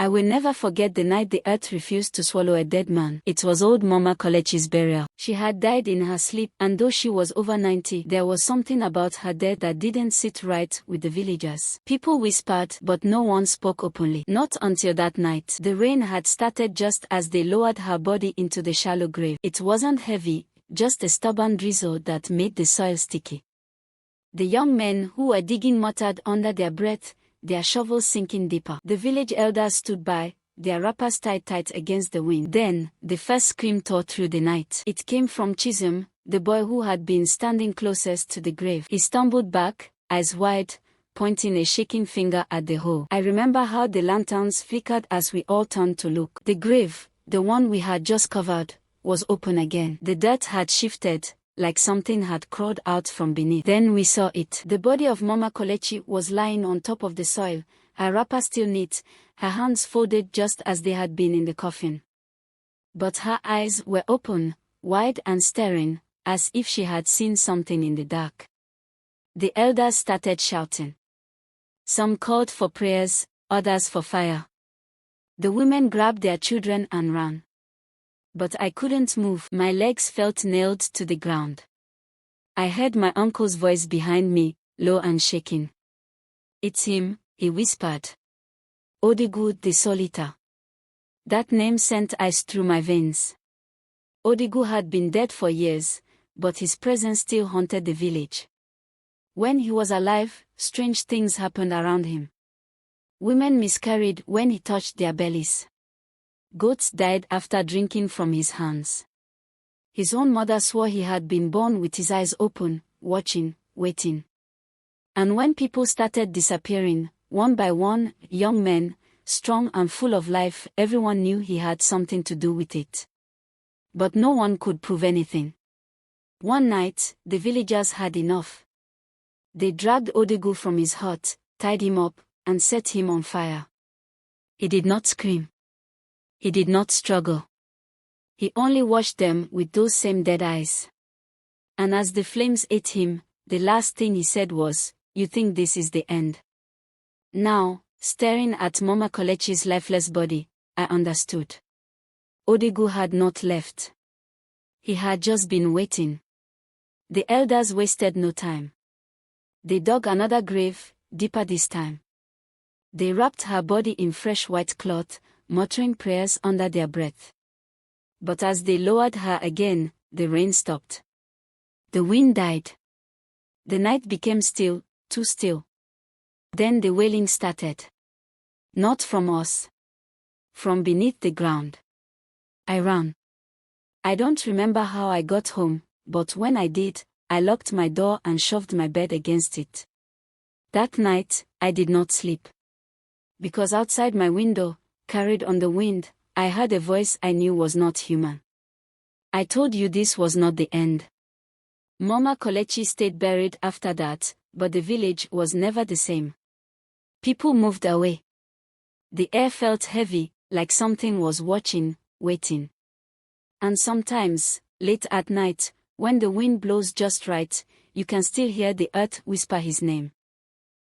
I will never forget the night the earth refused to swallow a dead man. It was old Mama Kolechi's burial. She had died in her sleep, and though she was over 90, there was something about her death that didn't sit right with the villagers. People whispered, but no one spoke openly. Not until that night. The rain had started just as they lowered her body into the shallow grave. It wasn't heavy, just a stubborn drizzle that made the soil sticky. The young men who were digging muttered under their breath, their shovels sinking deeper. The village elders stood by, their wrappers tied tight against the wind. Then, the first scream tore through the night. It came from Chisholm, the boy who had been standing closest to the grave. He stumbled back, eyes wide, pointing a shaking finger at the hole. I remember how the lanterns flickered as we all turned to look. The grave, the one we had just covered, was open again. The dirt had shifted, like something had crawled out from beneath. Then we saw it. The body of Mama Kolechi was lying on top of the soil, her wrapper still neat, her hands folded just as they had been in the coffin. But her eyes were open, wide and staring, as if she had seen something in the dark. The elders started shouting. Some called for prayers, others for fire. The women grabbed their children and ran. But I couldn't move. My legs felt nailed to the ground. I heard my uncle's voice behind me, low and shaking. "It's him," he whispered. Odigu the Solitaire. That name sent ice through my veins. Odigu had been dead for years, but his presence still haunted the village. When he was alive, strange things happened around him. Women miscarried when he touched their bellies. Goats died after drinking from his hands. His own mother swore he had been born with his eyes open, watching, waiting. And when people started disappearing, one by one, young men, strong and full of life, everyone knew he had something to do with it. But no one could prove anything. One night, the villagers had enough. They dragged Odigu from his hut, tied him up, and set him on fire. He did not scream. He did not struggle. He only watched them with those same dead eyes. And as the flames ate him, the last thing he said was, "You think this is the end?" Now, staring at Mama Kolechi's lifeless body, I understood. Odigu had not left. He had just been waiting. The elders wasted no time. They dug another grave, deeper this time. They wrapped her body in fresh white cloth, muttering prayers under their breath. But as they lowered her again, the rain stopped. The wind died. The night became still, too still. Then the wailing started. Not from us. From beneath the ground. I ran. I don't remember how I got home, but when I did, I locked my door and shoved my bed against it. That night, I did not sleep. Because outside my window, carried on the wind, I heard a voice I knew was not human. "I told you this was not the end." Mama Kolechi stayed buried after that, but the village was never the same. People moved away. The air felt heavy, like something was watching, waiting. And sometimes, late at night, when the wind blows just right, you can still hear the earth whisper his name.